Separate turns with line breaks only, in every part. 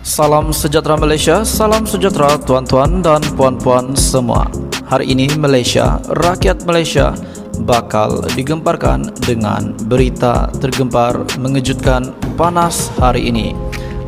Salam sejahtera Malaysia, salam sejahtera tuan-tuan dan puan-puan semua. Hari ini Malaysia, rakyat Malaysia bakal digemparkan dengan berita tergempar mengejutkan panas hari ini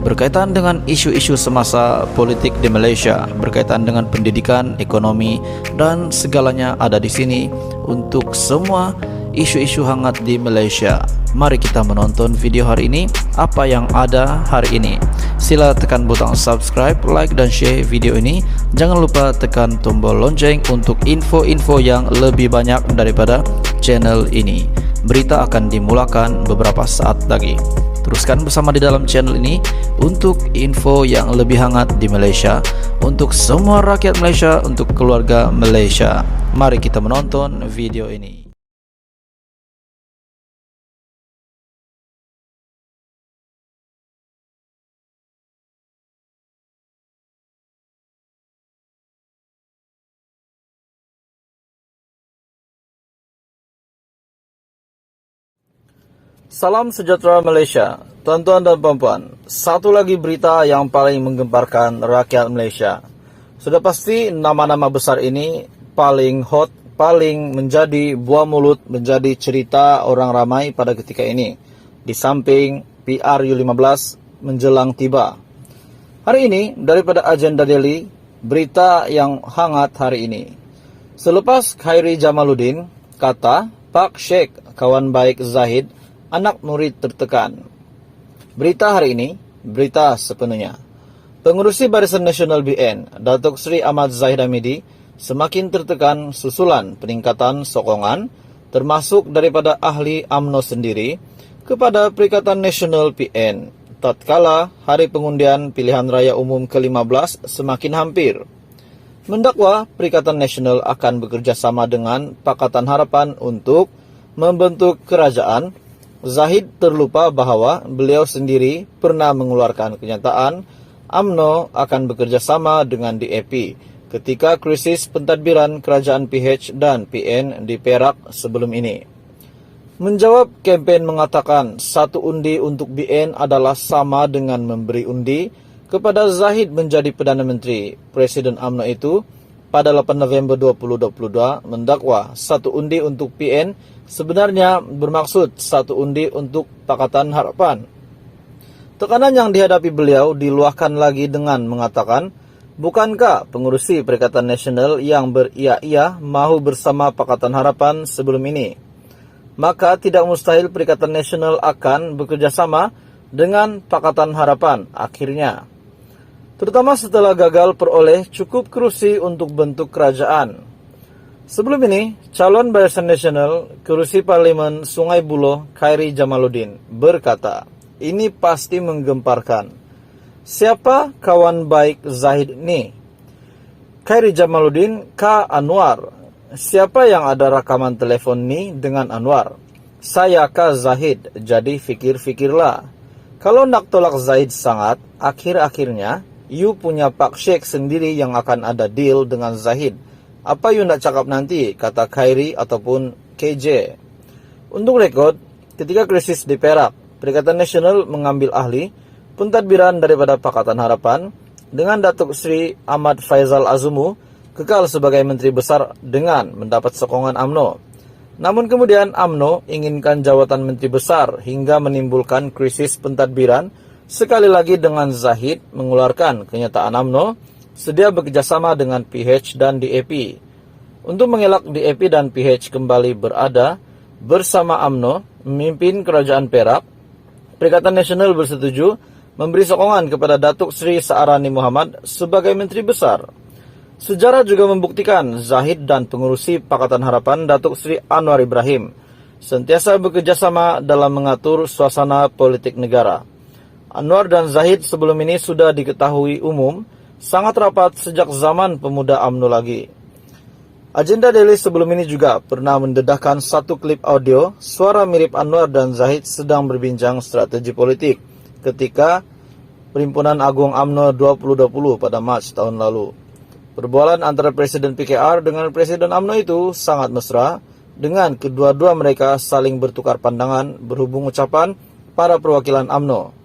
berkaitan dengan isu-isu semasa politik di Malaysia, berkaitan dengan pendidikan, ekonomi dan segalanya ada di sini untuk semua isu-isu hangat di Malaysia. Mari kita menonton video hari ini, apa yang ada hari ini. Sila tekan butang subscribe, like dan share video ini. Jangan lupa tekan tombol lonceng untuk info-info yang lebih banyak daripada channel ini. Berita akan dimulakan beberapa saat lagi. Teruskan bersama di dalam channel ini untuk info yang lebih hangat di Malaysia, untuk semua rakyat Malaysia, untuk keluarga Malaysia. Mari kita menonton video ini. Salam sejahtera Malaysia, tuan-tuan dan puan-puan. Satu lagi berita yang paling menggemparkan rakyat Malaysia. Sudah pasti nama-nama besar ini paling hot, paling menjadi buah mulut, menjadi cerita orang ramai pada ketika ini. Di samping PRU15 menjelang tiba. Hari ini daripada agenda daily, berita yang hangat hari ini. Selepas Khairi Jamaluddin kata Pak Sheikh kawan baik Zahid, anak murid tertekan. Berita hari ini, berita sepenuhnya. Pengurusi Barisan Nasional BN, Datuk Seri Ahmad Zahid Hamidi, semakin tertekan susulan peningkatan sokongan, termasuk daripada ahli UMNO sendiri, kepada Perikatan Nasional PN, tatkala hari pengundian pilihan raya umum ke-15 semakin hampir. Mendakwa Perikatan Nasional akan bekerjasama dengan Pakatan Harapan untuk membentuk kerajaan. Zahid terlupa bahawa beliau sendiri pernah mengeluarkan kenyataan UMNO akan bekerjasama dengan DAP ketika krisis pentadbiran kerajaan PH dan PN di Perak sebelum ini. Menjawab kempen mengatakan satu undi untuk BN adalah sama dengan memberi undi kepada Zahid menjadi Perdana Menteri, Presiden UMNO itu pada 8 November 2022 mendakwa satu undi untuk PN sebenarnya bermaksud satu undi untuk Pakatan Harapan. Tekanan yang dihadapi beliau diluahkan lagi dengan mengatakan, bukankah pengurusi Perikatan Nasional yang beria-ia mahu bersama Pakatan Harapan sebelum ini? Maka tidak mustahil Perikatan Nasional akan bekerjasama dengan Pakatan Harapan akhirnya. Terutama setelah gagal peroleh cukup kerusi untuk bentuk kerajaan. Sebelum ini, calon Barisan Nasional Kerusi Parlimen Sungai Buloh Khairi Jamaluddin berkata, ini pasti menggemparkan. Siapa kawan baik Zahid ini? Khairi Jamaluddin K. Anwar. Siapa yang ada rakaman telefon ni dengan Anwar? Saya K. Zahid, jadi fikir-fikirlah. Kalau nak tolak Zahid sangat, akhir-akhirnya, you punya Pak Sheikh sendiri yang akan ada deal dengan Zahid. Apa you nak cakap nanti, kata Khairi ataupun KJ. Untuk rekod, ketika krisis di Perak, Perikatan Nasional mengambil ahli pentadbiran daripada Pakatan Harapan dengan Datuk Seri Ahmad Faizal Azumu kekal sebagai Menteri Besar dengan mendapat sokongan UMNO. Namun kemudian UMNO inginkan jawatan Menteri Besar hingga menimbulkan krisis pentadbiran sekali lagi dengan Zahid mengeluarkan kenyataan UMNO sedia bekerjasama dengan PH dan DAP. Untuk mengelak DAP dan PH kembali berada bersama UMNO memimpin kerajaan Perak, Perikatan Nasional bersetuju memberi sokongan kepada Datuk Seri Saarani Muhammad sebagai Menteri Besar. Sejarah juga membuktikan Zahid dan pengurusi Pakatan Harapan Datuk Seri Anwar Ibrahim sentiasa bekerjasama dalam mengatur suasana politik negara. Anwar dan Zahid sebelum ini sudah diketahui umum sangat rapat sejak zaman pemuda UMNO lagi. Agenda daily sebelum ini juga pernah mendedahkan satu klip audio suara mirip Anwar dan Zahid sedang berbincang strategi politik ketika Perhimpunan Agung UMNO 2020 pada Mac tahun lalu. Perbualan antara Presiden PKR dengan Presiden UMNO itu sangat mesra dengan kedua-dua mereka saling bertukar pandangan berhubung ucapan para perwakilan UMNO.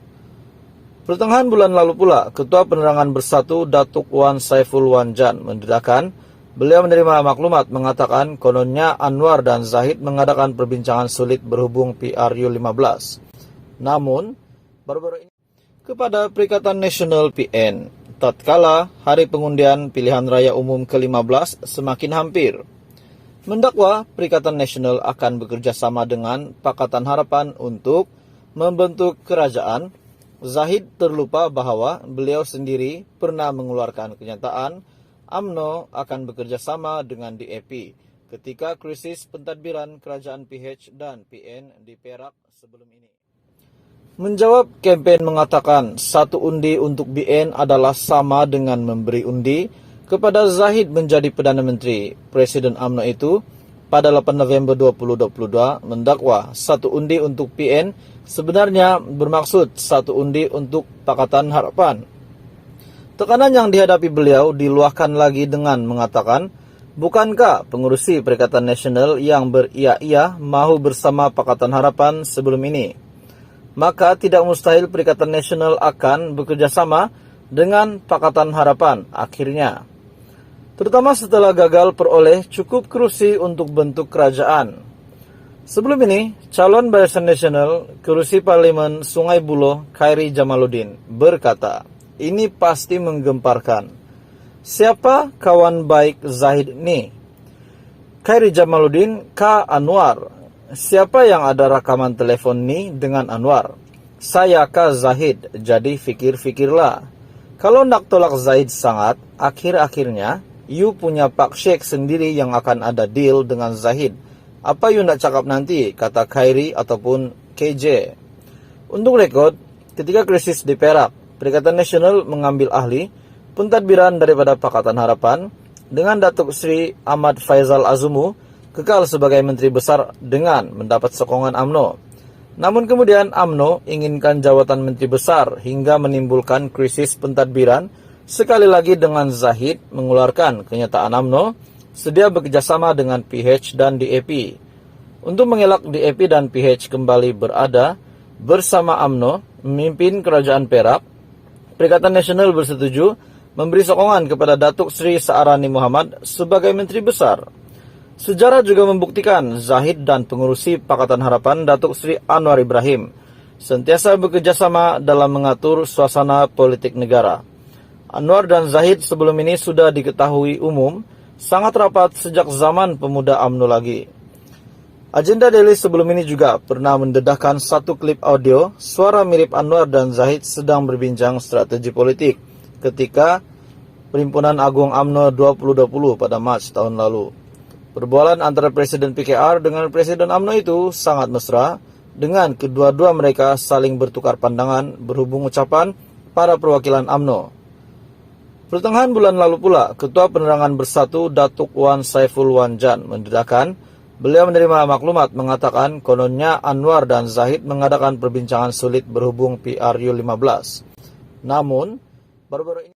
Pertengahan bulan lalu pula, Ketua Penerangan Bersatu Datuk Wan Saiful Wanjan mendedahkan beliau menerima maklumat mengatakan kononnya Anwar dan Zahid mengadakan perbincangan sulit berhubung PRU15. Namun, baru-baru ini kepada Perikatan Nasional PN, tatkala hari pengundian pilihan raya umum ke-15 semakin hampir, mendakwa Perikatan Nasional akan bekerja sama dengan Pakatan Harapan untuk membentuk kerajaan. Zahid terlupa bahwa beliau sendiri pernah mengeluarkan kenyataan UMNO akan bekerja sama dengan DAP ketika krisis pentadbiran kerajaan PH dan PN di Perak sebelum ini. Menjawab kempen mengatakan satu undi untuk BN adalah sama dengan memberi undi kepada Zahid menjadi Perdana Menteri, Presiden UMNO itu pada 8 November 2022 mendakwa satu undi untuk PN sebenarnya bermaksud satu undi untuk Pakatan Harapan. Tekanan yang dihadapi beliau diluahkan lagi dengan mengatakan, bukankah pengurusi Perikatan Nasional yang beria-ia mahu bersama Pakatan Harapan sebelum ini? Maka tidak mustahil Perikatan Nasional akan bekerja sama dengan Pakatan Harapan akhirnya. Terutama setelah gagal peroleh cukup kursi untuk bentuk kerajaan. Sebelum ini, calon Barisan Nasional kursi Parlemen Sungai Buloh Khairi Jamaluddin berkata, ini pasti menggemparkan. Siapa kawan baik Zahid ini? Khairi Jamaluddin K. Anwar. Siapa yang ada rakaman telepon ini dengan Anwar? Saya K. Zahid, jadi fikir-fikirlah. Kalau nak tolak Zahid sangat, akhir-akhirnya, you punya Pak Sheikh sendiri yang akan ada deal dengan Zahid. Apa you nak cakap nanti, kata Khairi ataupun KJ. Untuk rekod, ketika krisis di Perak, Perikatan Nasional mengambil ahli pentadbiran daripada Pakatan Harapan dengan Datuk Sri Ahmad Faizal Azumu kekal sebagai Menteri Besar dengan mendapat sokongan UMNO. Namun kemudian UMNO inginkan jawatan Menteri Besar hingga menimbulkan krisis pentadbiran sekali lagi dengan Zahid mengeluarkan kenyataan UMNO sedia bekerjasama dengan PH dan DAP. Untuk mengelak DAP dan PH kembali berada bersama UMNO memimpin Kerajaan Perak, Perikatan Nasional bersetuju memberi sokongan kepada Datuk Sri Saarani Muhammad sebagai Menteri Besar. Sejarah juga membuktikan Zahid dan pengurusi Pakatan Harapan Datuk Sri Anwar Ibrahim sentiasa bekerjasama dalam mengatur suasana politik negara. Anwar dan Zahid sebelum ini sudah diketahui umum sangat rapat sejak zaman pemuda UMNO lagi. Agenda Daily sebelum ini juga pernah mendedahkan satu klip audio suara mirip Anwar dan Zahid sedang berbincang strategi politik ketika Perhimpunan Agung UMNO 2020 pada Mac tahun lalu. Perbualan antara Presiden PKR dengan Presiden UMNO itu sangat mesra dengan kedua-dua mereka saling bertukar pandangan berhubung ucapan para perwakilan UMNO. Pertengahan bulan lalu pula, Ketua Penerangan Bersatu Datuk Wan Saiful Wanjan mendedahkan beliau menerima maklumat mengatakan kononnya Anwar dan Zahid mengadakan perbincangan sulit berhubung PRU15. Namun, baru-baru ini